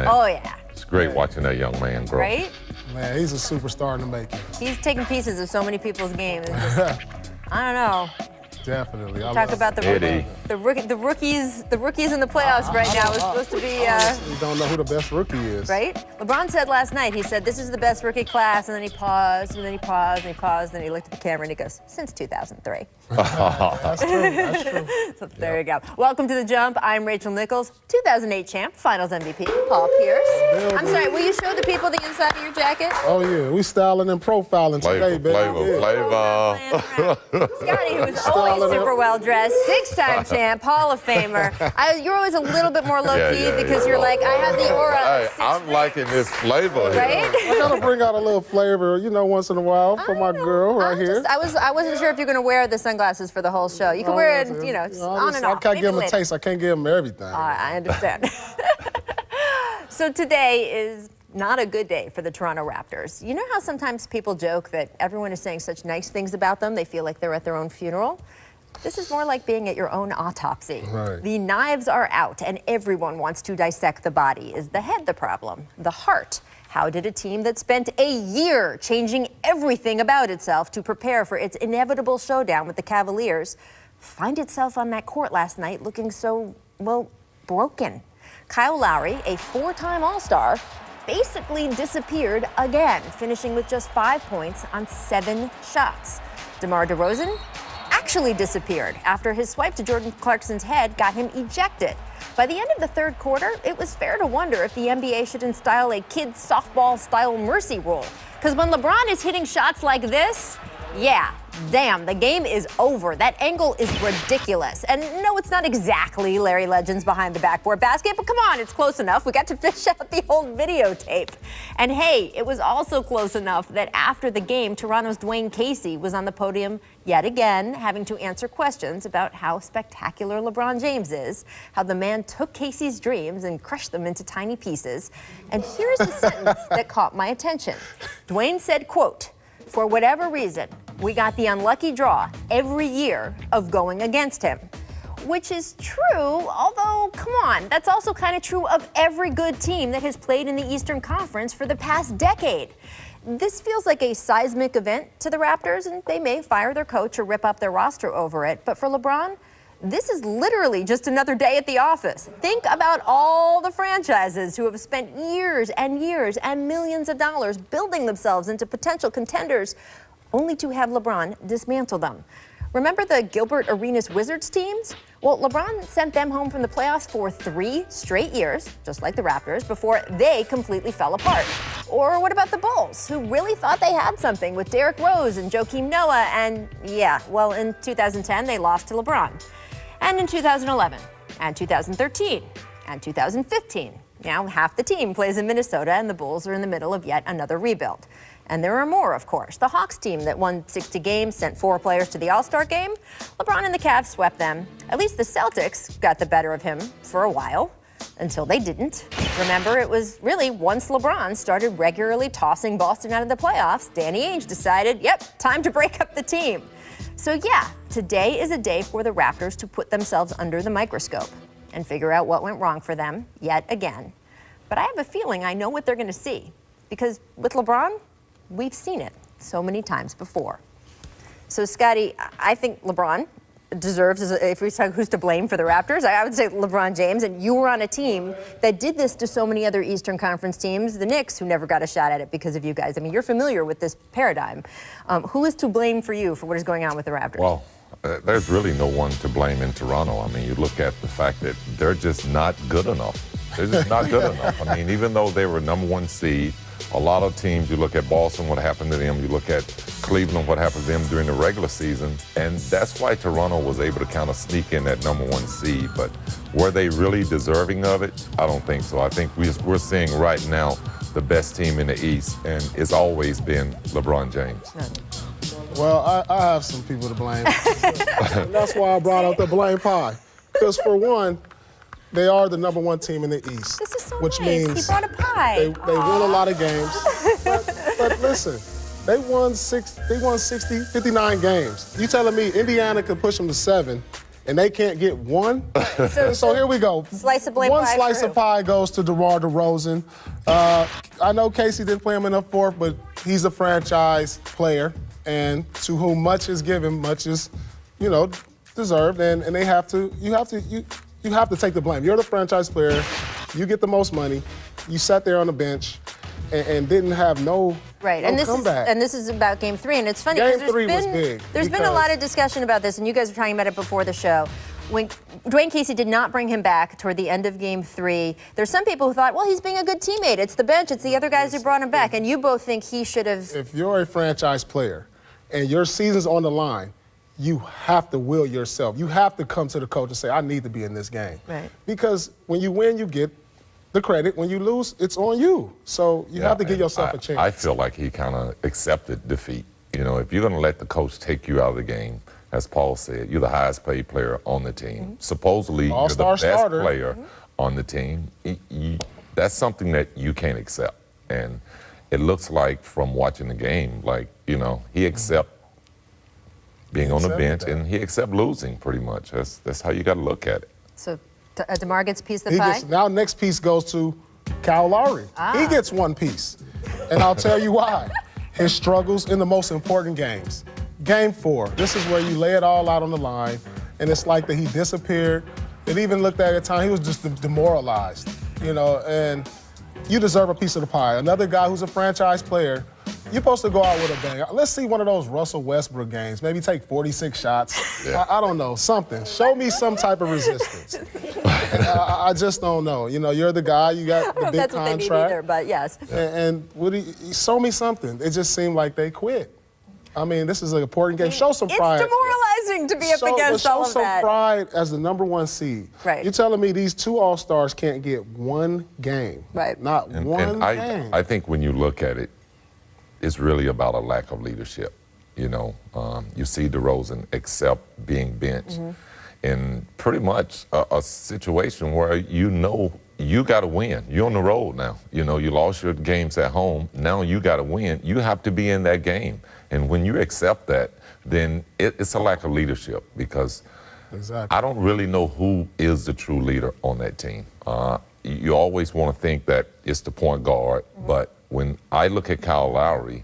man. Oh, yeah. It's great watching that young man grow. Right? Man, he's a superstar in the making. He's taking pieces of so many people's games. I don't know. Definitely. Talk about the rookies in the playoffs right now is supposed to be. We don't know who the best rookie is. Right? LeBron said last night, he said, this is the best rookie class, and then he paused, and then he paused, and he paused, and he looked at the camera and he goes, since 2003. That's true. That's true. So there you go. Welcome to The Jump. I'm Rachel Nichols, 2008 champ, finals MVP, Paul Pierce. I'm sorry, will you show the people the inside of your jacket? Oh, yeah. We styling and profiling today, baby. Flavor. Scotty, who is always super well dressed, 6-time champ, Hall of Famer. You're always a little bit more low-key because you're like, I have the aura. Hey, I'm liking this flavor. Right? I gotta bring out a little flavor, once in a while for my girl right here. I wasn't sure if you're gonna wear the sunglasses for the whole show. You can wear it, on and off. I can't give them a taste. I can't give them everything. I understand. So today is not a good day for the Toronto Raptors. You know how sometimes people joke that everyone is saying such nice things about them, they feel like they're at their own funeral? This is more like being at your own autopsy. Right. The knives are out and everyone wants to dissect the body. Is the head the problem? The heart? How did a team that spent a year changing everything about itself to prepare for its inevitable showdown with the Cavaliers find itself on that court last night looking so, well, broken? Kyle Lowry, a 4-time All-Star, basically disappeared again, finishing with just 5 points on 7 shots. DeMar DeRozan actually disappeared after his swipe to Jordan Clarkson's head got him ejected. By the end of the third quarter, it was fair to wonder if the NBA should install a kids softball-style mercy rule. Because when LeBron is hitting shots like this, yeah, damn, the game is over. That angle is ridiculous. And no, it's not exactly Larry Legend's behind the backboard basket, but come on, it's close enough. We got to fish out the old videotape. And hey, it was also close enough that after the game, Toronto's Dwayne Casey was on the podium yet again, having to answer questions about how spectacular LeBron James is, how the man took Casey's dreams and crushed them into tiny pieces. And here's a sentence that caught my attention. Dwayne said, quote, "For whatever reason, we got the unlucky draw every year of going against him." Which is true, although, come on, that's also kind of true of every good team that has played in the Eastern Conference for the past decade. This feels like a seismic event to the Raptors, and they may fire their coach or rip up their roster over it. But for LeBron, this is literally just another day at the office. Think about all the franchises who have spent years and years and millions of dollars building themselves into potential contenders, only to have LeBron dismantle them. Remember the Gilbert Arenas Wizards teams? Well, LeBron sent them home from the playoffs for 3 straight years, just like the Raptors, before they completely fell apart. Or what about the Bulls, who really thought they had something with Derrick Rose and Joakim Noah, and yeah, well, in 2010, they lost to LeBron. And in 2011, and 2013, and 2015. Now half the team plays in Minnesota, and the Bulls are in the middle of yet another rebuild. And there are more, of course. The Hawks team that won 60 games, sent 4 players to the All-Star game. LeBron and the Cavs swept them. At least the Celtics got the better of him for a while, until they didn't. Remember, it was really once LeBron started regularly tossing Boston out of the playoffs, Danny Ainge decided, yep, time to break up the team. So yeah, today is a day for the Raptors to put themselves under the microscope and figure out what went wrong for them yet again. But I have a feeling I know what they're going to see, because with LeBron, we've seen it so many times before. So, Scotty, I think LeBron deserves, if we talk who's to blame for the Raptors, I would say LeBron James. And you were on a team that did this to so many other Eastern Conference teams, the Knicks, who never got a shot at it because of you guys. I mean, you're familiar with this paradigm. Who is to blame for you for what is going on with the Raptors? Well, there's really no one to blame in Toronto. I mean, you look at the fact that they're just not good enough. They're just not good enough. I mean, even though they were #1 seed, a lot of teams, you look at Boston, what happened to them, you look at Cleveland, what happened to them during the regular season, and that's why Toronto was able to kind of sneak in that #1 seed. But were they really deserving of it? I don't think so. I think we're seeing right now the best team in the East, and it's always been LeBron James. Well, I have some people to blame. And that's why I brought up the blame pie. Because for one, they are the '1 team in the East. This is so which nice. means He brought a pie. They win a lot of games. But listen, they won 59 games. You telling me Indiana could push them to 7, and they can't get one. So here we go. Slice of blame one pie slice for of pie goes to DeMar DeRozan. I know Casey didn't play him in the fourth, but he's a franchise player, and to whom much is given, much is, deserved, and you have to take the blame. You're the franchise player. You get the most money. You sat there on the bench and didn't have no comeback. This is about Game 3, and it's funny Game because 3 was big. There's been a lot of discussion about this, and you guys were talking about it before the show. When Dwayne Casey did not bring him back toward the end of Game 3, there's some people who thought, well, he's being a good teammate. It's the bench. It's the other guys who brought him back, and you both think he should have. If you're a franchise player and your season's on the line, you have to will yourself. You have to come to the coach and say, I need to be in this game. Right. Because when you win, you get the credit. When you lose, it's on you. So you have to give yourself a chance. I feel like he kind of accepted defeat. If you're going to let the coach take you out of the game, as Paul said, you're the highest paid player on the team. Mm-hmm. Supposedly, you're the best player on the team. That's something that you can't accept. And it looks like from watching the game, he accepts being on the bench, and he accepts losing pretty much. That's how you got to look at it. So DeMar gets a piece of the pie? Now next piece goes to Kyle Lowry. He gets one piece. And I'll tell you why. His struggles in the most important games. Game 4, this is where you lay it all out on the line, and it's like that he disappeared. It even looked at time, he was just demoralized, and you deserve a piece of the pie. Another guy who's a franchise player, you're supposed to go out with a bang. Let's see one of those Russell Westbrook games. Maybe take 46 shots. Yeah. I don't know, something. Show me some type of resistance. I just don't know. You're the guy. You got the big that's contract. What they need either, but yes. And show me something. It just seemed like they quit. I mean, this is an important game. Show some pride. It's demoralizing to be up against all of that. Show some pride as the number 1 seed. Right. You're telling me these 2 All-Stars can't get one game. Right. Not one game. I think when you look at it, it's really about a lack of leadership. You see DeRozan accept being benched in pretty much a situation where you got to win. You're on the road now. You lost your games at home. Now you got to win. You have to be in that game. And when you accept that, then it's a lack of leadership because I don't really know who is the true leader on that team. You always want to think that it's the point guard, but when I look at Kyle Lowry,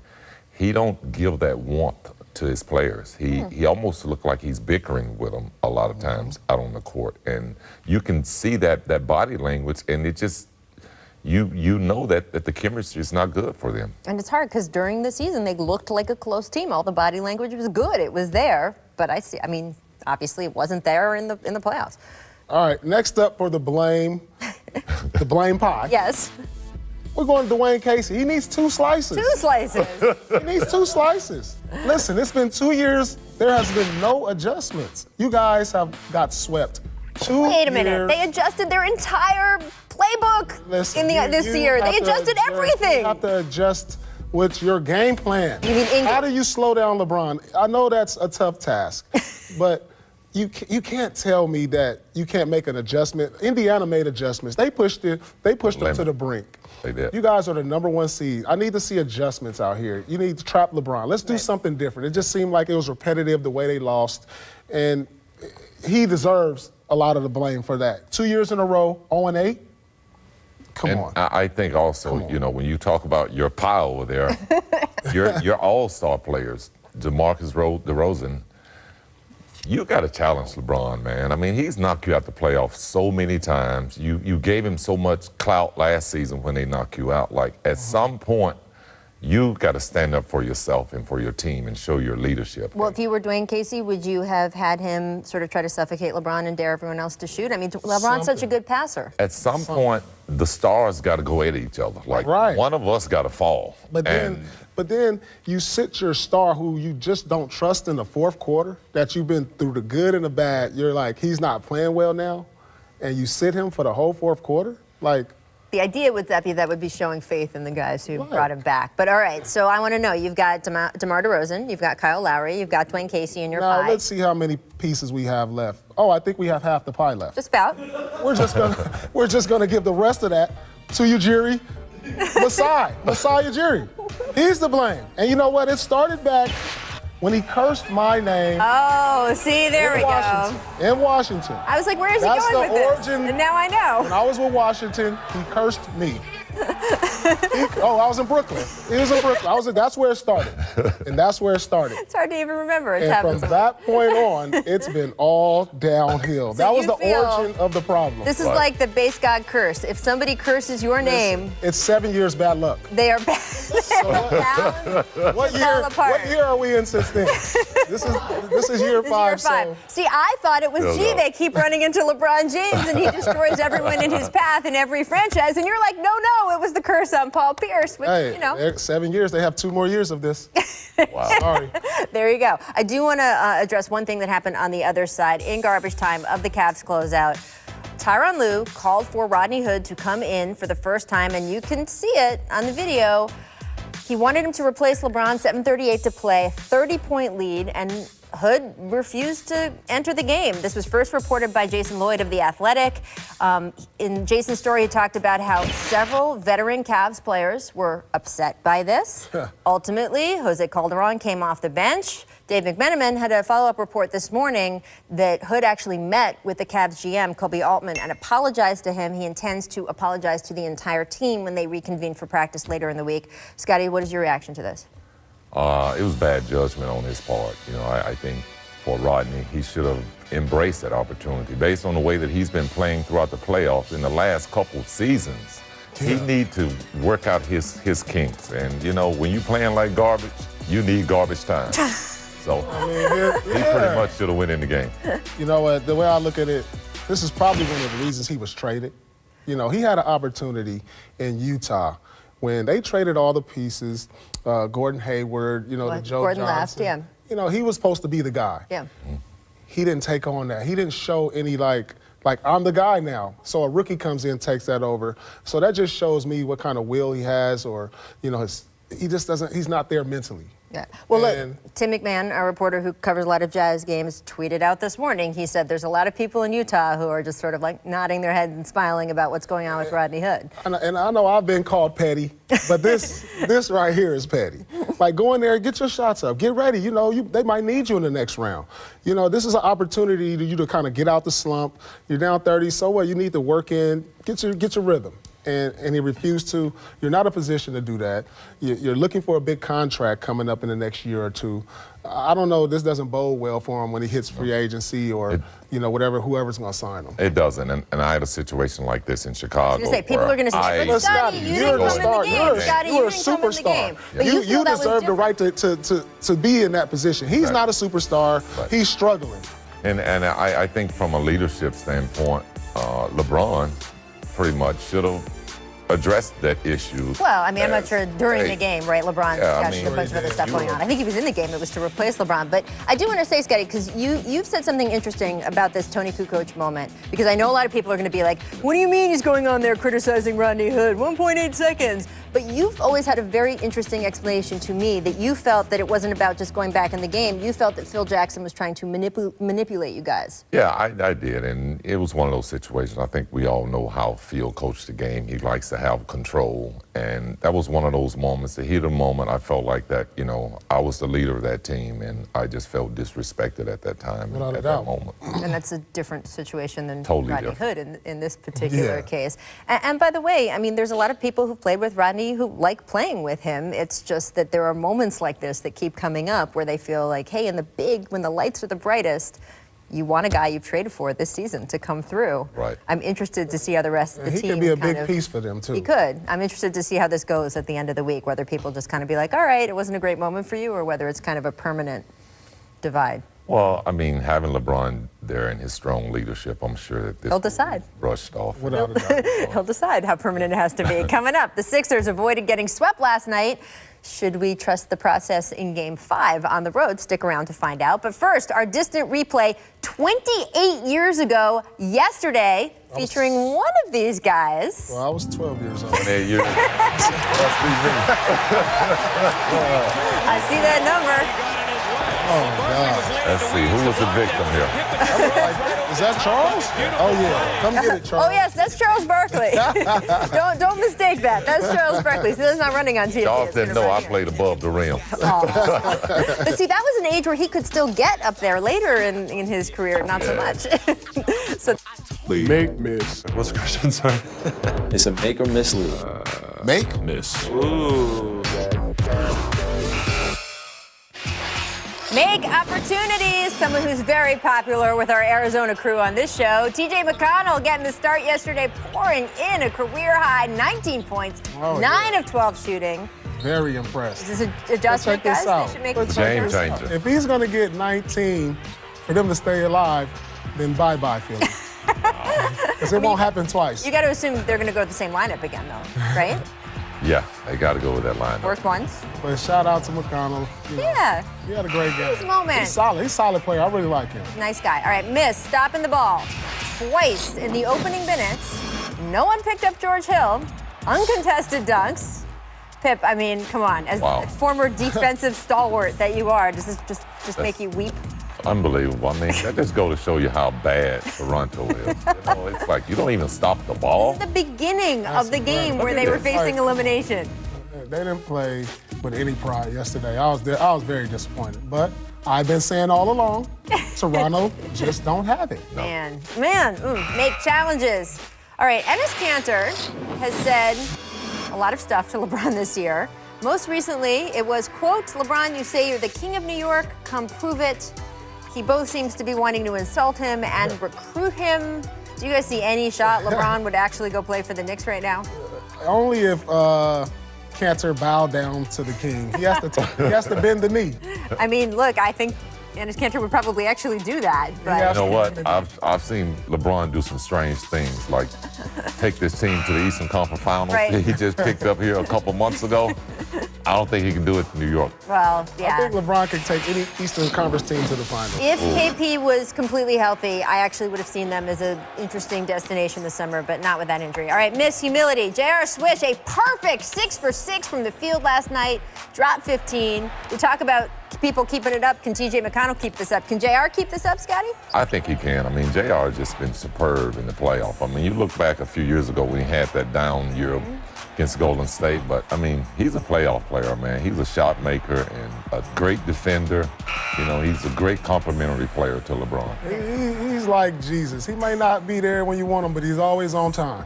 he don't give that warmth to his players. He almost look like he's bickering with them a lot of times out on the court. And you can see that body language, and it just, you know that the chemistry is not good for them. And it's hard because during the season, they looked like a close team. All the body language was good. It was there. But obviously it wasn't there in the playoffs. All right, next up for the blame pie. Yes. We're going to Dwayne Casey. He needs 2 slices. 2 slices. He needs 2 slices. Listen, it's been 2 years. There has been no adjustments. You guys have got swept. Wait a minute. They adjusted their entire playbook this year. They adjusted everything. You have to adjust with your game plan. You mean England? How do you slow down LeBron? I know that's a tough task, but you can't tell me that you can't make an adjustment. Indiana made adjustments. They pushed them to the brink. They did. You guys are the number 1 seed. I need to see adjustments out here. You need to trap LeBron. Let's do something different. It just seemed like it was repetitive the way they lost, and he deserves a lot of the blame for that. 2 years in a row, 0-8. Come on. I think also, when you talk about your pile over there, your all-star players, DeRozan, you got to challenge LeBron, man. I mean, he's knocked you out the playoffs so many times. You gave him so much clout last season when they knocked you out. Like, at some point, you got to stand up for yourself and for your team and show your leadership. Well, if you were Dwayne Casey, would you have had him sort of try to suffocate LeBron and dare everyone else to shoot? I mean, LeBron's such a good passer. At some point, the stars got to go at each other. Like, one of us got to fall. But then you sit your star who you just don't trust in the 4th quarter, that you've been through the good and the bad. You're like, he's not playing well now, and you sit him for the whole 4th quarter? Like, the idea would be showing faith in the guys who brought him back. But all right, so I want to know, you've got DeMar DeRozan, you've got Kyle Lowry, you've got Dwayne Casey in your pie. Now, let's see how many pieces we have left. Oh, I think we have half the pie left. Just about. We're just gonna give the rest of that to Ujiri Masai Ujiri. He's the blame. And you know what? It started back when he cursed my name. Oh, see, there we go. In Washington. I was like, where is he That's going the with origin. this? And now I know. When I was with Washington, he cursed me. I was in Brooklyn. He was in Brooklyn. That's where it started. And that's where it started. It's hard to even remember. It's And happened from so much. that point on, it's been all downhill. So that was you the feel origin of the problem. This is like the base god curse. If somebody curses your name, It's 7 years bad luck. they are bad. What year are we in since then? This is year five. So. See, I thought it was, No, gee, no. they keep running into LeBron James and he destroys everyone in his path in every franchise. And you're like, no, it was the curse on Paul Pierce, which, Hey, you know. 7 years. They have 2 more years of this. Wow. Sorry. There you go. I do want to address one thing that happened on the other side. In garbage time of the Cavs closeout, Tyronn Lue called for Rodney Hood to come in for the first time, and you can see it on the video. He wanted him to replace LeBron, 7:38 to play, 30-point lead, and Hood refused to enter the game. This was first reported by Jason Lloyd of The Athletic. In Jason's story, he talked about how several veteran Cavs players were upset by this. Ultimately, Jose Calderon came off the bench. Dave McMenamin had a follow-up report this morning that Hood actually met with the Cavs GM, Kobe Altman, and apologized to him. He intends to apologize to the entire team when they reconvene for practice later in the week. Scotty, what is your reaction to this? It was bad judgment on his part. You know, I think for Rodney, he should have embraced that opportunity based on the way that he's been playing throughout the playoffs in the last couple of seasons. He need to work out his kinks. And, you know, when you're playing like garbage, you need garbage time. So he pretty much should have went in the game. You know what? The way I look at it, this is probably one of the reasons he was traded. You know, he had an opportunity in Utah when they traded all the pieces, Gordon Hayward, you know, the Joe Gordon Johnson. left, yeah. You know, he was supposed to be the guy. Yeah. He didn't take on that. He didn't show any like I'm the guy now. So a rookie comes in, takes that over. So that just shows me what kind of will he has, or, you know, he's not there mentally. Yeah. Well, And- look, Tim McMahon, our reporter who covers a lot of Jazz games, tweeted out this morning. He said there's a lot of people in Utah who are just sort of like nodding their head and smiling about what's going on with Rodney Hood. And I know I've been called petty, but this right here is petty. Like, go in there, get your shots up, get ready. You know, they might need you in the next round. You know, this is an opportunity to you to kind of get out the slump. You're down 30, so what? You need to work in, get your rhythm. And he refused to. You're not in a position to do that. You're looking for a big contract coming up in the next year or two. I don't know. This doesn't bode well for him when he hits free agency or, you know, whoever's going to sign him. It doesn't. And I had a situation like this in Chicago. I was going to say, people are going to say, but Scotty, you didn't come in the game. Scotty, you didn't come in the game. But you feel that was deserve the right to be in that position. He's not a superstar. Right. He's struggling. And I think from a leadership standpoint, LeBron pretty much should have addressed that issue. Well, I mean, I'm not sure during the game, right? LeBron's got a bunch of other stuff going on. I think he was in the game. It was to replace LeBron. But I do want to say, Scotty, because you've said something interesting about this Tony Kukoc moment, because I know a lot of people are going to be like, what do you mean he's going on there criticizing Rodney Hood? 1.8 seconds. But you've always had a very interesting explanation to me that you felt that it wasn't about just going back in the game. You felt that Phil Jackson was trying to manipulate you guys. Yeah, I did. And it was one of those situations. I think we all know how Phil coached the game. He likes to have control. And that was one of those moments, the heat of the moment. I felt like that, you know, I was the leader of that team, and I just felt disrespected at that time, Without a at doubt. that moment. And that's a different situation than Totally Rodney different. Hood in this particular Yeah. case. And by the way, I mean, there's a lot of people who played with Rodney who like playing with him. It's just that there are moments like this that keep coming up where they feel like, hey, when the lights are the brightest, you want a guy you've traded for this season to come through. Right. I'm interested to see how the rest of the He team could be a kind big of- piece for them, too. He could. I'm interested to see how this goes at the end of the week, whether people just kind of be like, all right, it wasn't a great moment for you, or whether it's kind of a permanent divide. Well, I mean, having LeBron there and his strong leadership, I'm sure that this He'll decide. brushed off. Without a doubt. He'll decide how permanent it has to be. Coming up, the Sixers avoided getting swept last night. Should we trust the process in Game 5 on the road? Stick around to find out. But first, our distant replay 28 years ago yesterday, featuring one of these guys. Well, I was 12 years old. 28 years. Must be me. I see that number. Oh, God. Let's see, who was the victim here? Is Is that Charles? Oh, yeah. Come get it, Charles. Oh, yes, that's Charles Barkley. don't mistake that. That's Charles Barkley. See, that's not running on TV. Charles didn't know I played above the rim. But see, that was an age where he could still get up there later in his career, not so much. So, Make, miss. What's the question, sorry? It's a make or miss league. Make? Miss. Ooh. make opportunities. Someone who's very popular with our Arizona crew on this show. TJ McConnell getting the start yesterday, pouring in a career-high 19 points, 9 of 12 shooting. Very impressed. Is this an adjustment, Check guys? this out. They should make Game changer. If he's going to get 19 for them to stay alive, then bye-bye, Philly. Because it won't happen twice. You got to assume they're going to go with the same lineup again, though, right? Yeah, they got to go with that lineup. Worked once. But shout out to McConnell. You know, Yeah. he had a great game. His moment. He's solid. He's a solid player. I really like him. Nice guy. All right, Miss stopping the ball twice in the opening minutes. No one picked up George Hill. Uncontested dunks. Pip, I mean, come on. As Wow. a former defensive stalwart that you are, does this just make you weep? Unbelievable. I mean, that just go to show you how bad Toronto is. You know, it's like you don't even stop the ball. This is the beginning of the game Look where at they were this. facing elimination. They didn't play with any pride yesterday. I was very disappointed. But I've been saying all along, Toronto just don't have it. Man, make challenges. All right, Enes Kanter has said a lot of stuff to LeBron this year. Most recently, it was, quote, LeBron, you say you're the king of New York, come prove it. He both seems to be wanting to insult him and recruit him. Do you guys see any shot LeBron would actually go play for the Knicks right now? Only if Kanter bowed down to the king. He has to bend the knee. I mean, look, I think Enes Kanter would probably actually do that. But Yeah. You know what? I've seen LeBron do some strange things, like take this team to the Eastern Conference Finals. Right. He just picked up here a couple months ago. I don't think he can do it in New York. well, I yeah. think LeBron could take any Eastern Conference team to the finals. If KP was completely healthy, I actually would have seen them as an interesting destination this summer, but not with that injury. All right, Miss Humility. J.R. Swish, a perfect 6 for 6 from the field last night, dropped 15. We talk about people keeping it up. Can T.J. McConnell keep this up? Can J.R. keep this up, Scotty? I think he can. I mean, JR has just been superb in the playoff. I mean, you look back a few years ago when he had that down year against Golden State, but I mean, he's a playoff player, man. He's a shot maker and a great defender. You know, he's a great complementary player to LeBron. He's like Jesus. He may not be there when you want him, but he's always on time.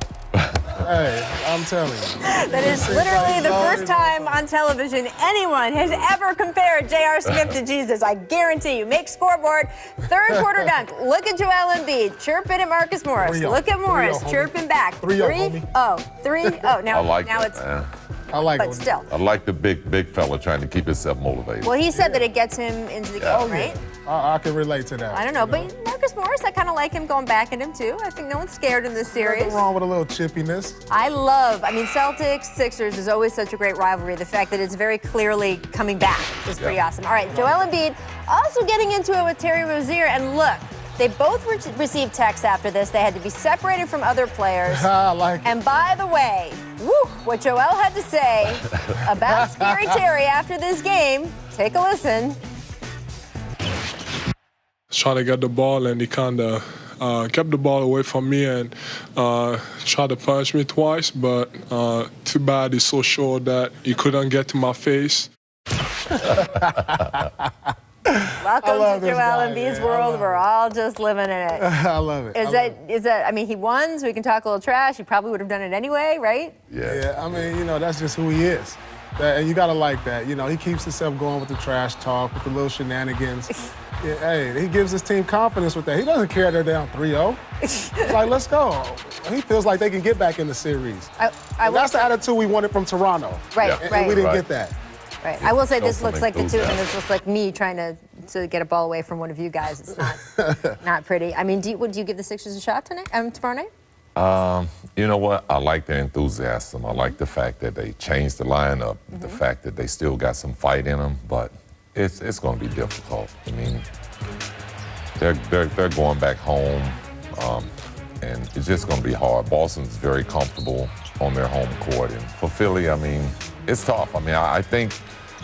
Hey, I'm telling you. That is literally the first time on television anyone has ever compared J.R. Smith to Jesus. I guarantee you. Make scoreboard. Third quarter dunk. Look at Joel Embiid. Chirping at Marcus Morris. 3-0. Look at Morris. 3-0, Chirping back. 3-0, homie. 3-0. Now, I like now that, it's. man. I like But it. still. I like the big fella trying to keep himself motivated. Well, he said that it gets him into the game, right? I can relate to that. I don't know, but Marcus Morris, I kind of like him going back at him too. I think no one's scared in this series. Nothing wrong with a little chippiness. Celtics, Sixers is always such a great rivalry. The fact that it's very clearly coming back is pretty awesome. All right, Joel Embiid also getting into it with Terry Rozier. And look, they both received texts after this. They had to be separated from other players. I like it. And by the way, what Joel had to say about Scary Terry after this game, take a listen. Trying to get the ball, and he kind of kept the ball away from me and tried to punch me twice, but too bad he's so short that he couldn't get to my face. Welcome to love this Joel guy, Embiid's man. world. We're all just living in it. I love it. Is that, I mean, he won, so we can talk a little trash. He probably would have done it anyway, right? Yeah, I mean, you know, that's just who he is. And you got to like that. You know, he keeps himself going with the trash talk, with the little shenanigans. Yeah, hey, he gives his team confidence with that. He doesn't care they're down 3-0. He's like, let's go. He feels like they can get back in the series. That's the attitude we wanted from Toronto. Right, Yeah. right. And we didn't get that. Right. I will say this Go looks from like the two of them. enthusiasm. This looks like me trying to get a ball away from one of you guys. It's not pretty. I mean, would you give the Sixers a shot tomorrow night? You know what? I like their enthusiasm. I like the fact that they changed the lineup, the fact that they still got some fight in them, but it's going to be difficult. I mean, they're going back home, and it's just going to be hard. Boston's very comfortable on their home court, and for Philly, I mean, it's tough. I mean, I think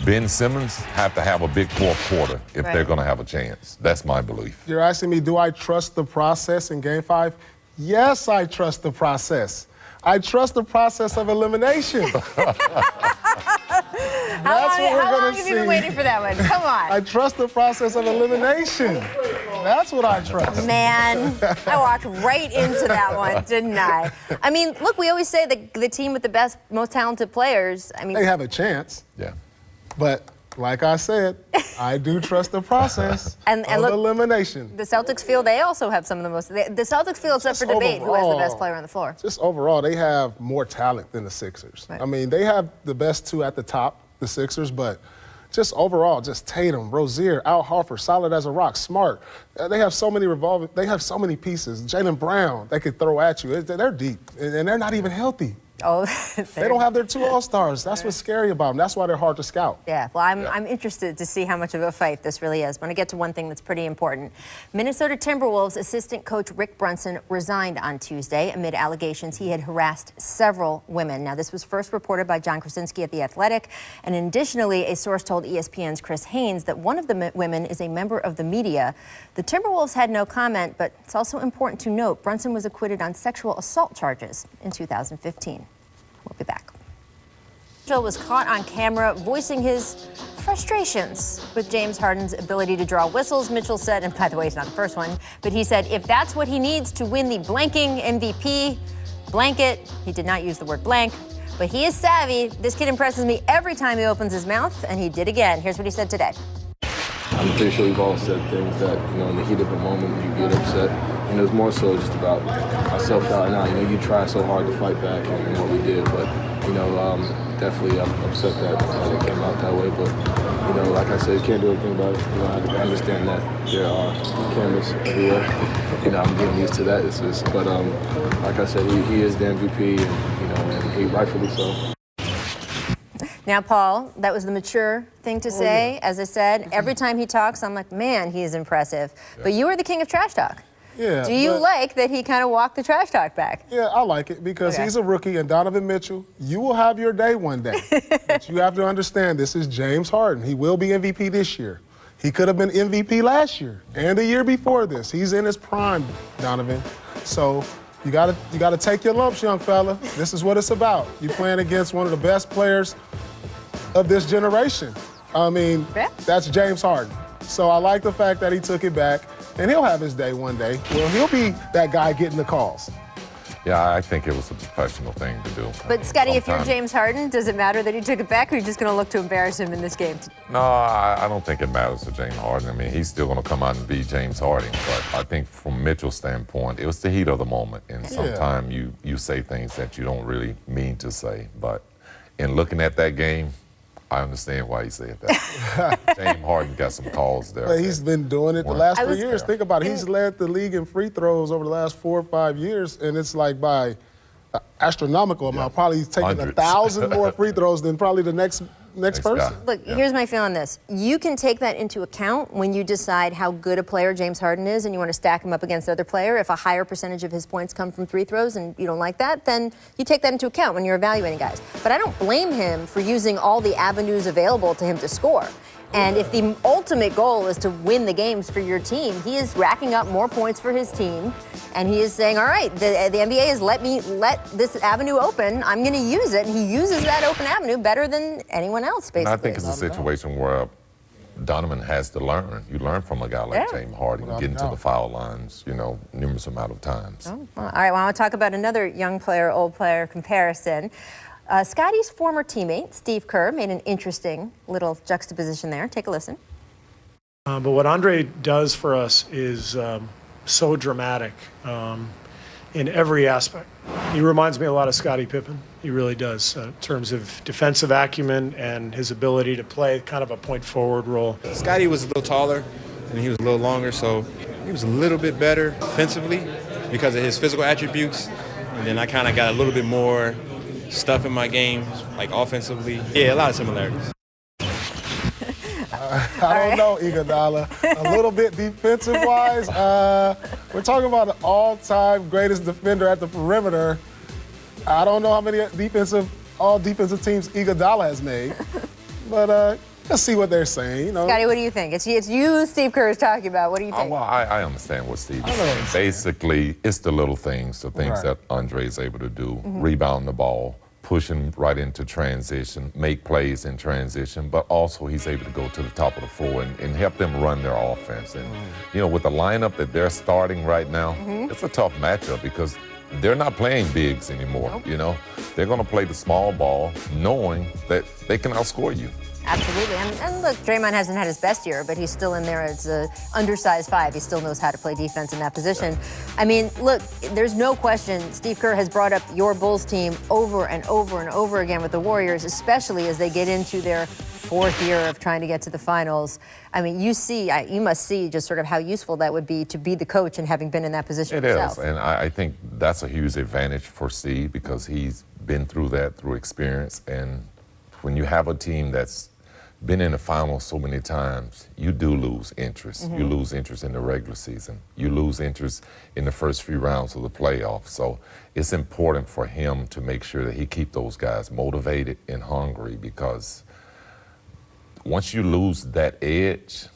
Ben Simmons have to have a big fourth quarter if they're going to have a chance. That's my belief. You're asking me, do I trust the process in Game 5? Yes, I trust the process. I trust the process of elimination. How long have you been waiting for that one? Come on. I trust the process of elimination. That's what I trust. Man, I walked right into that one, didn't I? I mean, look, we always say the team with the best, most talented players, I mean... They have a chance. Yeah. But like I said, I do trust the process of elimination. The Celtics feel they also have some of the most... The Celtics feel, except for debate, who has the best player on the floor. Just overall, they have more talent than the Sixers. Right. I mean, they have the best two at the top, the Sixers, but just overall, just Tatum, Rozier, Al Horford, solid as a rock, smart. They have so many they have so many pieces. Jaylen Brown, they could throw at you. They're deep, and they're not even healthy. Oh, they don't have their two All-Stars. That's what's scary about them. That's why they're hard to scout. Yeah, well, I'm interested to see how much of a fight this really is. But I want to get to one thing that's pretty important. Minnesota Timberwolves assistant coach Rick Brunson resigned on Tuesday amid allegations he had harassed several women. Now, this was first reported by John Krasinski at The Athletic. And additionally, a source told ESPN's Chris Haynes that one of the women is a member of the media. The Timberwolves had no comment, but it's also important to note Brunson was acquitted on sexual assault charges in 2015. We'll be back. Mitchell was caught on camera voicing his frustrations with James Harden's ability to draw whistles. Mitchell said, and by the way, he's not the first one, but he said, if that's what he needs to win the blanking MVP, blanket, he did not use the word blank, but he is savvy. This kid impresses me every time he opens his mouth, and he did again. Here's what he said today. I'm pretty sure we've all said things that, in the heat of a moment, you get upset. And it was more so just about myself out and out. You try so hard to fight back and what we did, but, definitely I'm upset that it came out that way. But, like I said, you can't do anything about it. I understand that there are cameras everywhere. I'm getting used to that. But like I said, he is the MVP, and he rightfully so. Now, Paul, that was the mature thing to say. Yeah. As I said, every time he talks, I'm like, man, he is impressive. Yeah. But you are the king of trash talk. Yeah. Do you like that he kind of walked the trash talk back? Yeah, I like it because he's a rookie, and Donovan Mitchell, you will have your day one day. But you have to understand, this is James Harden. He will be MVP this year. He could have been MVP last year and the year before this. He's in his prime, Donovan. So you gotta take your lumps, young fella. This is what it's about. You're playing against one of the best players of this generation. I mean, that's James Harden. So I like the fact that he took it back, and he'll have his day one day. Well, he'll be that guy getting the calls. Yeah, I think it was a professional thing to do. But, Scotty, if you're James Harden, does it matter that you took it back, or are you just going to look to embarrass him in this game? No, I don't think it matters to James Harden. I mean, he's still going to come out and be James Harden. But I think from Mitchell's standpoint, it was the heat of the moment. And sometimes you say things that you don't really mean to say. But in looking at that game, I understand why he said that. James Harden got some calls there. But he's been doing it the last 3 years. Think about it. He's led the league in free throws over the last 4 or 5 years, and it's like by astronomical amount. Probably he's taking 1,000 more free throws than probably the next person. Look, here's my feel on this. You can take that into account when you decide how good a player James Harden is and you want to stack him up against other player. If a higher percentage of his points come from free throws and you don't like that, then you take that into account when you're evaluating guys. But I don't blame him for using all the avenues available to him to score. And if the ultimate goal is to win the games for your team, he is racking up more points for his team. And he is saying, all right, the NBA has let this avenue open. I'm going to use it. And he uses that open avenue better than anyone else, basically. And I think it's a situation where Donovan has to learn. You learn from a guy like James Harden, getting to the foul lines, numerous amount of times. Oh, well, all right, well, I want to talk about another young player, old player comparison. Scotty's former teammate, Steve Kerr, made an interesting little juxtaposition there. Take a listen. But what Andre does for us is so dramatic in every aspect. He reminds me a lot of Scottie Pippen. He really does, in terms of defensive acumen and his ability to play kind of a point forward role. Scottie was a little taller and he was a little longer, so he was a little bit better defensively because of his physical attributes. And then I kind of got a little bit more stuff in my game, like offensively. Yeah, a lot of similarities. I don't know, Iguodala. A little bit defensive-wise. We're talking about the all-time greatest defender at the perimeter. I don't know how many all defensive teams Iguodala has made. But let's see what they're saying. You know, Scotty, what do you think? It's you Steve Kerr is talking about. What do you think? Well, I understand what Steve is saying. Basically, it's the little things, the things Right. that Andre is able to do. Rebound the ball, push him right into transition, make plays in transition, but also he's able to go to the top of the floor and help them run their offense. And, you know, with the lineup that they're starting right now, it's a tough matchup because they're not playing bigs anymore, you know. They're going to play the small ball knowing that they can outscore you. Absolutely. And look, Draymond hasn't had his best year, but he's still in there as an undersized 5. He still knows how to play defense in that position. I mean, look, there's no question Steve Kerr has brought up your Bulls team over and over and over again with the Warriors, especially as they get into their 4th year of trying to get to the finals. I mean, you must see just sort of how useful that would be to be the coach and having been in that position yourself. It is, and I think that's a huge advantage for Steve because he's been through that through experience. And when you have a team that's been in the finals so many times, you do lose interest. You lose interest in the regular season. You lose interest in the first few rounds of the playoffs. So it's important for him to make sure that he keep those guys motivated and hungry because once you lose that edge,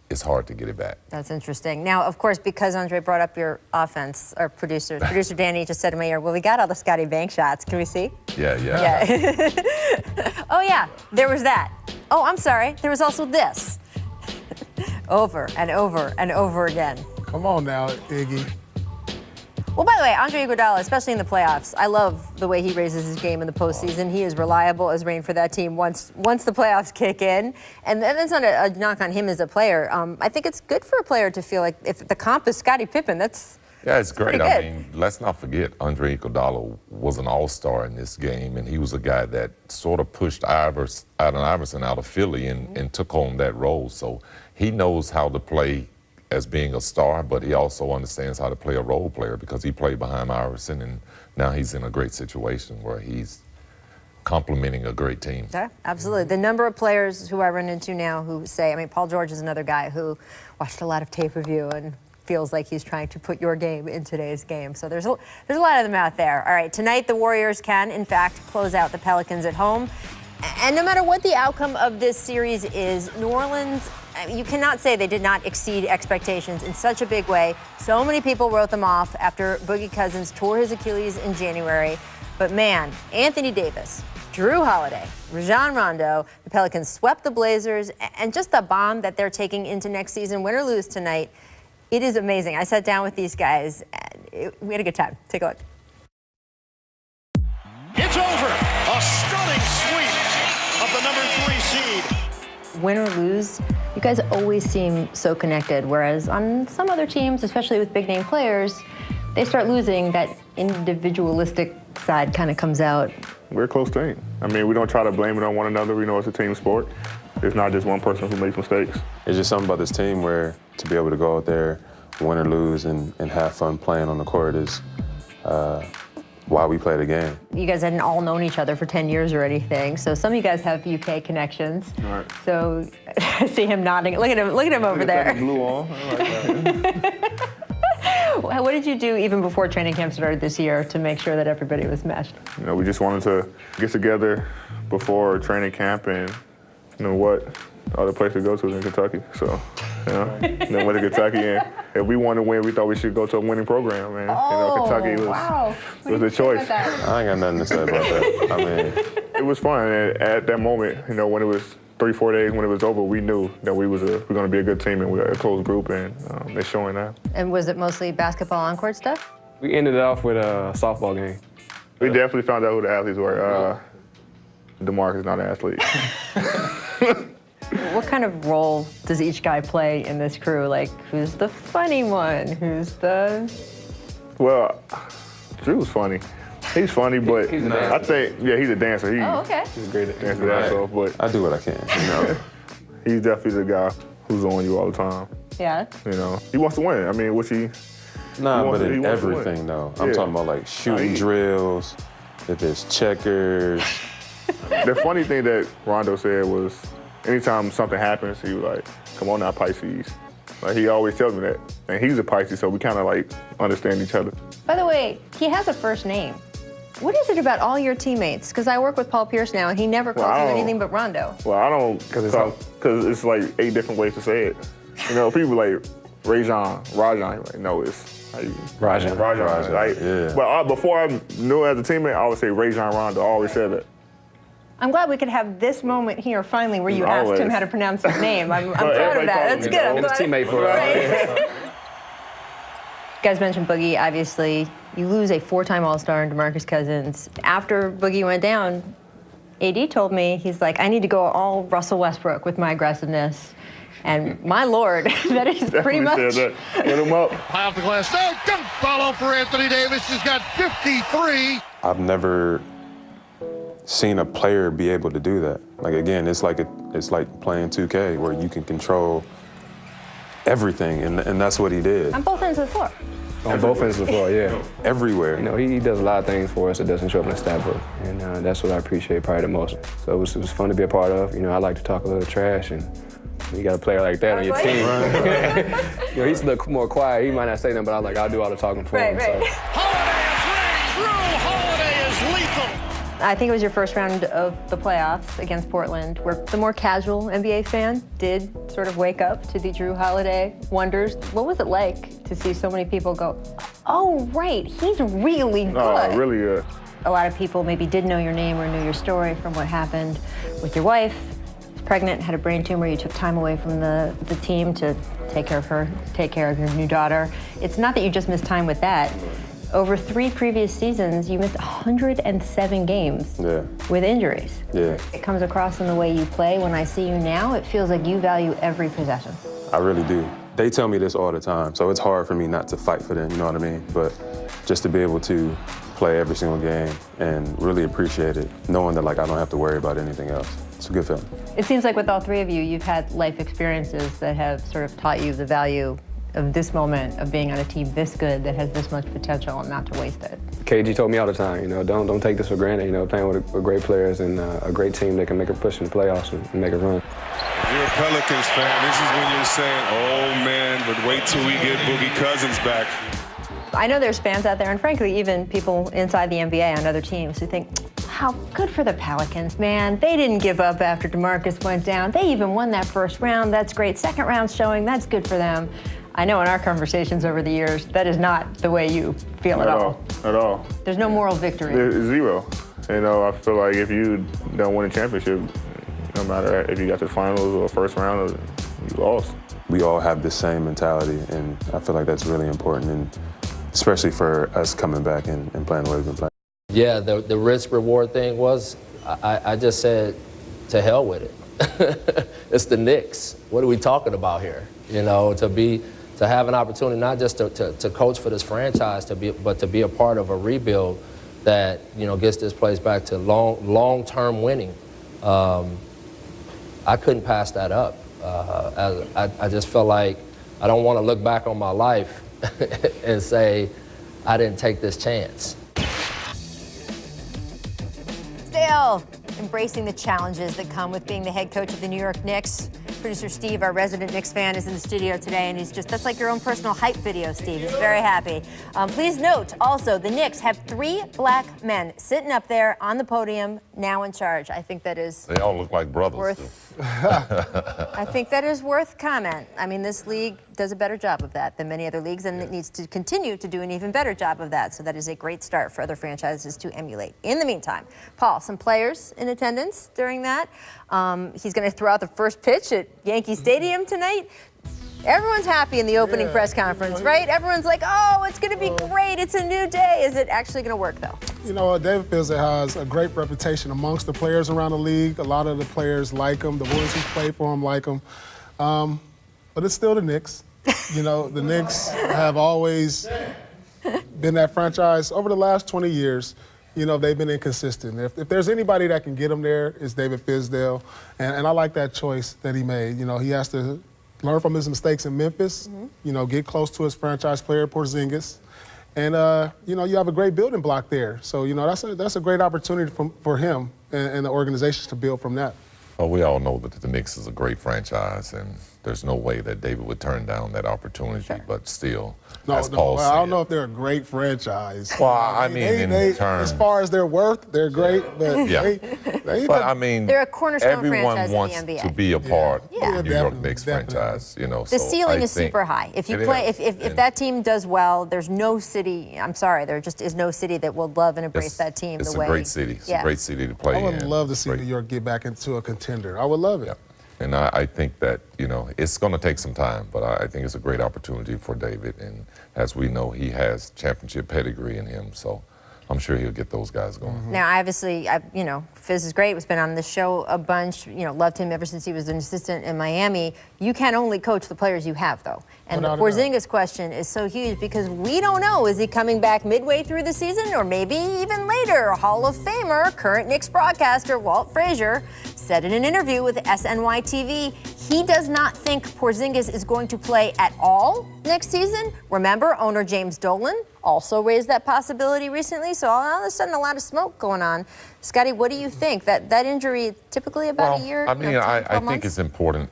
it's hard to get it back. That's interesting. Now, of course, because Andre brought up your offense, our producer Danny just said in my ear, well, we got all the Scotty Banks shots. Can we see? Yeah. Oh, yeah, there was that. Oh, I'm sorry. There was also this. Over and over and over again. come on now, Iggy. Well, by the way, Andre Iguodala, especially in the playoffs, I love the way he raises his game in the postseason. He is reliable as rain for that team once the playoffs kick in. And that's not a knock on him as a player. I think it's good for a player to feel like if the comp is Scottie Pippen, yeah, it's great. pretty I good. mean, let's not forget Andre Iguodala was an all-star in this game, and he was a guy that sort of pushed Allen Iverson out of Philly and took on that role. So he knows how to play as being a star, but he also understands how to play a role player because he played behind Iverson, and now he's in a great situation where he's complementing a great team. Yeah, absolutely. The number of players who I run into now who say, I mean, Paul George is another guy who watched a lot of tape of you and feels like he's trying to put your game in today's game. So there's a lot of them out there. All right, tonight the Warriors can, in fact, close out the Pelicans at home. And no matter what the outcome of this series is, New Orleans, you cannot say they did not exceed expectations in such a big way. So many people wrote them off after Boogie Cousins tore his Achilles in January. But man, Anthony Davis, Drew Holiday, Rajon Rondo, the Pelicans swept the Blazers, and just the bomb that they're taking into next season, win or lose tonight, it is amazing. I sat down with these guys, and we had a good time. Take a look. It's over. A stunning sweep of the number 3 seed. Win or lose, you guys always seem so connected, whereas on some other teams, especially with big-name players, they start losing, that individualistic side kind of comes out. We're a close team. I mean, we don't try to blame it on one another. We know it's a team sport. It's not just one person who makes mistakes. It's just something about this team where to be able to go out there, win or lose, and have fun playing on the court is why we play the game. You guys hadn't all known each other for 10 years or anything, so some of you guys have UK connections. Right. So I see him nodding. Look at him over there. Blue on. I like that. What did you do even before training camp started this year to make sure that everybody was meshed? You know, we just wanted to get together before training camp and you know what other place to go to is in Kentucky. So, you know, then went to Kentucky, and if we wanted to win, we thought we should go to a winning program. And you know, Kentucky was the choice. I ain't got nothing to say about that. I mean, it was fun. And at that moment, you know, when it was 3-4 days when it was over, we knew that we're going to be a good team and we're a close group, and they're showing that. And was it mostly basketball on-court stuff? We ended it off with a softball game. We definitely found out who the athletes were. DeMarcus is not an athlete. What kind of role does each guy play in this crew? Like, who's the funny one? Who's the... Well, Drew's funny. He's funny, but he's I think, he's a dancer. okay. He's great at Dancer that off, but I do what I can. You know? he's definitely the guy who's on you all the time. Yeah. You know, he wants to win. I mean, Nah, wants but to- he in wants to win. everything, though. I'm Yeah. talking about, like, shooting he- drills, if it's checkers. The funny thing that Rondo said was, anytime something happens, he was like, "Come on now, Pisces." Like, he always tells me that. And he's a Pisces, so we kind of like understand each other. By the way, he has a first name. What is it about all your teammates? Because I work with Paul Pierce now, and he never calls you anything but Rondo. Well, I don't, because it's like 8 different ways to say it. You know, people like Rajan, like, no, it's how you, Rajan. Like, Yeah. But before I knew as a teammate, I would say Rajan Rondo. I always said that. I'm glad we could have this moment here finally where you asked him how to pronounce his name. I'm proud of that. That's good. I'm And his glad. teammate for us. You guys mentioned Boogie. Obviously, you lose a 4-time All-Star in DeMarcus Cousins. After Boogie went down, AD told me, he's like, I need to go all Russell Westbrook with my aggressiveness. And my Lord, that is pretty much. Said that. Get him up. High off the glass. No, don't follow for Anthony Davis. He's got 53. I've never seen a player be able to do that. Like, again, it's like playing 2K where you can control everything, and that's what he did. On both ends of the floor. On both ends of the floor, yeah. Everywhere. You know, he does a lot of things for us that doesn't show up in the stat book, and that's what I appreciate probably the most. So it was fun to be a part of. You know, I like to talk a little trash, and you got a player like that on your team. You know, he's a little more quiet. He might not say nothing, but I'll do all the talking for him. Holiday is ringing through. Holiday is lethal. I think it was your first round of the playoffs against Portland, where the more casual NBA fan did sort of wake up to the Drew Holiday wonders. What was it like to see so many people go, oh, right, he's really good? Oh, really good. A lot of people maybe did know your name or knew your story from what happened with your wife. She was pregnant, had a brain tumor. You took time away from the team to take care of her, take care of your new daughter. It's not that you just missed time with that. Over 3 previous seasons, you missed 107 games with injuries. Yeah. It comes across in the way you play. When I see you now, it feels like you value every possession. I really do. They tell me this all the time, so it's hard for me not to fight for them, you know what I mean? But just to be able to play every single game and really appreciate it, knowing that, like, I don't have to worry about anything else. It's a good feeling. It seems like with all 3 of you, you've had life experiences that have sort of taught you the value of this moment of being on a team this good that has this much potential and not to waste it. KG told me all the time, you know, don't take this for granted. You know, playing with great players and a great team that can make a push in the playoffs and make a run. If you're a Pelicans fan, this is when you're saying, oh man, but wait till we get Boogie Cousins back. I know there's fans out there, and frankly, even people inside the NBA on other teams who think, how good for the Pelicans, man. They didn't give up after DeMarcus went down. They even won that first round. That's great. Second round showing, that's good for them. I know in our conversations over the years, that is not the way you feel at all. At all. There's no moral victory. There's zero. You know, I feel like if you don't win a championship, no matter if you got to the finals or first round, you lost. We all have the same mentality, and I feel like that's really important, and especially for us coming back and playing the way we've been playing. Yeah, the risk reward thing was, I just said, to hell with it. It's the Knicks. What are we talking about here? You know, to have an opportunity not just to coach for this franchise, but to be a part of a rebuild that, you know, gets this place back to long-term winning. I couldn't pass that up. I just felt like I don't want to look back on my life and say I didn't take this chance. Still embracing the challenges that come with being the head coach of the New York Knicks. Producer Steve, our resident Knicks fan, is in the studio today, and that's like your own personal hype video, Steve. He's very happy. Please note, also, the Knicks have 3 black men sitting up there on the podium, now in charge. I think that is... They all look like brothers. I think that is worth comment. I mean, this league does a better job of that than many other leagues, and it needs to continue to do an even better job of that. So that is a great start for other franchises to emulate. In the meantime, Paul, some players in attendance during that. He's going to throw out the first pitch at Yankee Stadium tonight. Everyone's happy in the opening press conference, right? Everyone's like, oh, it's going to be great. It's a new day. Is it actually going to work, though? You know, David Fizdale has a great reputation amongst the players around the league. A lot of the players like him. The ones who play for him like him. But it's still the Knicks. You know, the Knicks have always been that franchise. Over the last 20 years, you know, they've been inconsistent. If there's anybody that can get them there, it's David Fizdale. And I like that choice that he made. You know, he has to learn from his mistakes in Memphis, you know, get close to his franchise player, Porzingis. And, you know, you have a great building block there. So, you know, that's a great opportunity for him and the organizations to build from that. Well, we all know that the Knicks is a great franchise, and there's no way that David would turn down that opportunity. Sure. But still, No, as Paul said, I don't know if they're a great franchise. Well, I mean, in terms, as far as their worth, they're great. But yeah. But I mean, they're a cornerstone everyone franchise wants in the NBA. to be a part of Yeah. the New York Knicks franchise. You know, The so ceiling I is think super high. If you it play, is. if that team does well, there's no city. I'm sorry, there just is no city that will love and embrace that team It's the way. a great city. It's a great city to play in. I would love to see New York get back into a contender. I would love it. Yeah. And I think that, you know, it's going to take some time, but I think it's a great opportunity for David. And as we know, he has championship pedigree in him, so I'm sure he'll get those guys going. Now, obviously, you know, Fizz is great. He's been on the show a bunch. You know, loved him ever since he was an assistant in Miami. You can only coach the players you have, though. And the Porzingis question is so huge because we don't know, is he coming back midway through the season or maybe even later? Hall of Famer, current Knicks broadcaster Walt Frazier said in an interview with SNY TV he does not think Porzingis is going to play at all next season. Remember, owner James Dolan also raised that possibility recently, so all of a sudden a lot of smoke going on. Scotty, what do you think? That injury typically about a year? I mean, I think it's important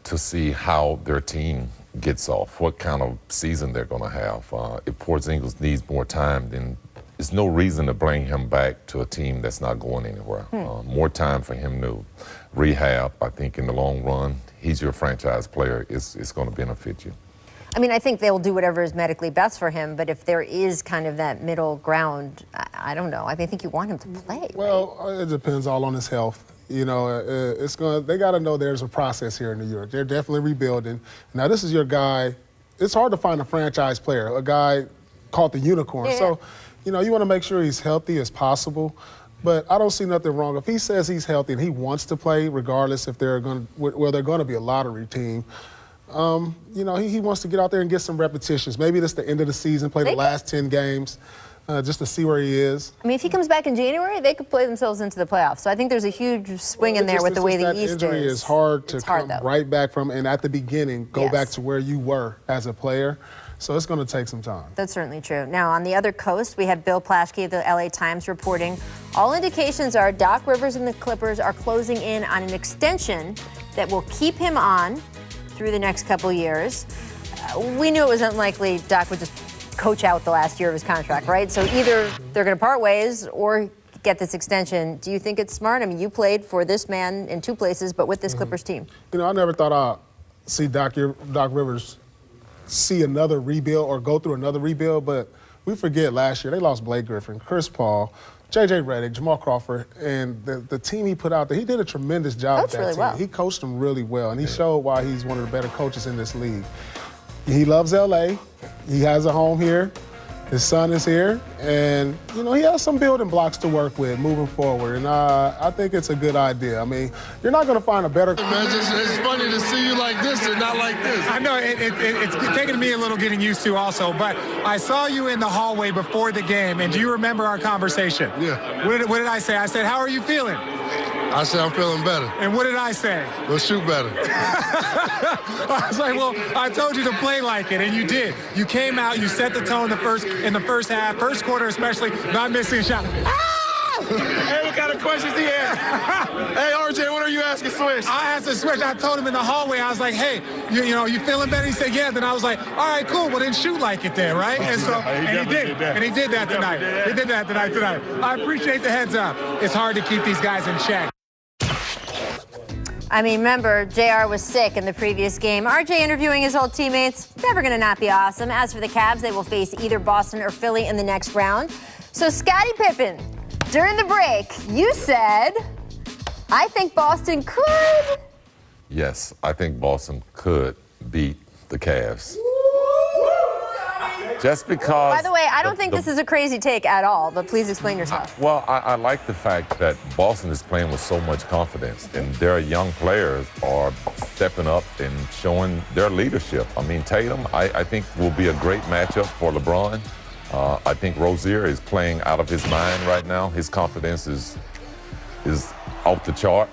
to see how their team gets off, what kind of season they're going to have. If Porzingis needs more time, then there's no reason to bring him back to a team that's not going anywhere. More time for him to rehab. I think in the long run, he's your franchise player. It's going to benefit you. I mean, I think they'll do whatever is medically best for him, but if there is kind of that middle ground, I don't know. I mean, I think you want him to play. Well, it depends all on his health. You know, they got to know there's a process here in New York. They're definitely rebuilding. Now, this is your guy. It's hard to find a franchise player, a guy called the unicorn. Yeah. So, you know, you want to make sure he's healthy as possible. But I don't see nothing wrong. If he says he's healthy and he wants to play, regardless if they're going to be a lottery team, you know, he wants to get out there and get some repetitions. Maybe this is the end of the season, play the last 10 games, just to see where he is. I mean, if he comes back in January, they could play themselves into the playoffs. So I think there's a huge swing in there with the way the East is. Injury is hard to come right back from, and at the beginning, go back to where you were as a player. So it's going to take some time. That's certainly true. Now, on the other coast, we have Bill Plaschke of the LA Times reporting, all indications are Doc Rivers and the Clippers are closing in on an extension that will keep him on through the next couple years. We knew it was unlikely Doc would just coach out the last year of his contract, right? So either they're going to part ways or get this extension. Do you think it's smart? I mean, you played for this man in two places, but with this Clippers team. You know, I never thought I'd see Doc Rivers see another rebuild or go through another rebuild, but we forget last year they lost Blake Griffin, Chris Paul, J.J. Redick, Jamal Crawford, and the team he put out there, he did a tremendous job with that really team. well. He coached them really well, and he showed why he's one of the better coaches in this league. He loves L.A. He has a home here. His son is here, and, you know, he has some building blocks to work with moving forward, and I think it's a good idea. I mean, you're not going to find a better... It's funny to see you like this and not like this. I know, it's taken me a little getting used to also, but I saw you in the hallway before the game, and do you remember our conversation? Yeah. What did I say? I said, how are you feeling? I said I'm feeling better. And what did I say? We'll shoot better. I was like, well, I told you to play like it, and you did. You came out, you set the tone in the first half, first quarter especially, not missing a shot. Hey, what kind of questions he had? Hey, RJ, what are you asking Swish? I asked the Swish. I told him in the hallway, I was like, hey, you know, you feeling better? He said, yeah. Then I was like, all right, cool. Well, then shoot like it then, right? And so, and he did. And he did that tonight. He did that tonight. I appreciate the heads up. It's hard to keep these guys in check. I mean, remember, JR was sick in the previous game. RJ interviewing his old teammates, never going to not be awesome. As for the Cavs, they will face either Boston or Philly in the next round. So, Scottie Pippen, during the break, you said, I think Boston could. Yes, I think Boston could beat the Cavs. Just because... By the way, I don't think this is a crazy take at all, but please explain yourself. Well, I like the fact that Boston is playing with so much confidence, and their young players are stepping up and showing their leadership. I mean, Tatum, I think, will be a great matchup for LeBron. I think Rozier is playing out of his mind right now. His confidence is off the chart.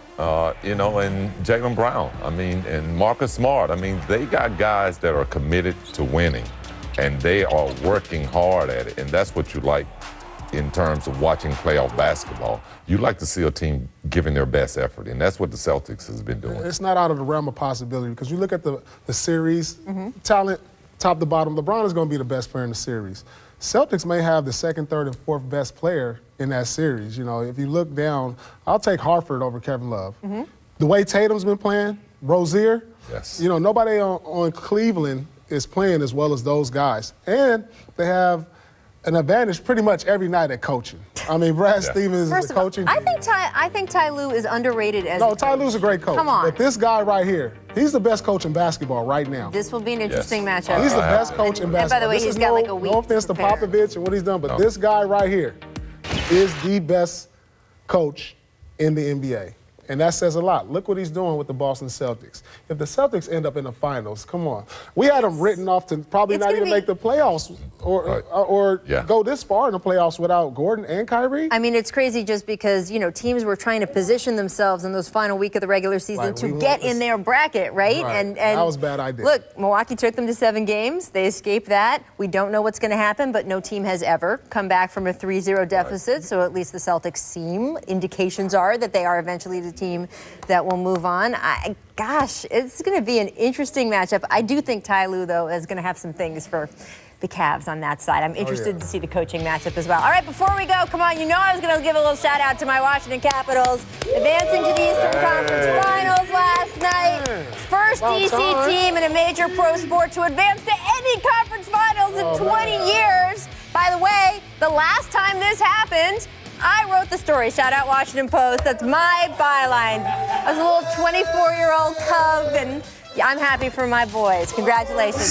You know, and Jaylen Brown, I mean, and Marcus Smart. I mean, they got guys that are committed to winning, and they are working hard at it, and that's what you like in terms of watching playoff basketball. You like to see a team giving their best effort, and that's what the Celtics has been doing. It's not out of the realm of possibility because you look at the series, talent, top to bottom, LeBron is going to be the best player in the series. Celtics may have the second, third, and fourth best player in that series. You know, if you look down, I'll take Harford over Kevin Love. The way Tatum's been playing, Rozier, yes. You know, nobody on Cleveland is playing as well as those guys. And they have an advantage pretty much every night at coaching. I mean, Brad Stevens is the coaching. I think Ty Lue is underrated as No, Ty Lue's a great coach. Come on. But this guy right here, he's the best coach in basketball right now. This will be an interesting matchup. He's the best coach in basketball. And by the way, he's got like a week. No offense to Popovich and what he's done, but this guy right here is the best coach in the NBA. And that says a lot. Look what he's doing with the Boston Celtics. If the Celtics end up in the finals, come on. We had them written off to probably not even make the playoffs or go this far in the playoffs without Gordon and Kyrie. I mean, it's crazy just because, you know, teams were trying to position themselves in those final week of the regular season to get in their bracket, right? And that was a bad idea. Look, Milwaukee took them to 7 games. They escaped that. We don't know what's going to happen, but no team has ever come back from a 3-0 deficit. So at least the Celtics indications are that they are eventually the team that will move on. Gosh, it's going to be an interesting matchup. I do think Ty Lue, though, is going to have some things for the Cavs on that side. I'm interested to see the coaching matchup as well. All right, before we go, come on, you know I was going to give a little shout out to my Washington Capitals, advancing to the Eastern Conference Finals last night. First DC team in a major pro sport to advance to any conference finals in 20 years. By the way, the last time this happened, I wrote the story. Shout out Washington Post. That's my byline. I was a little 24-year-old cub, and I'm happy for my boys. Congratulations.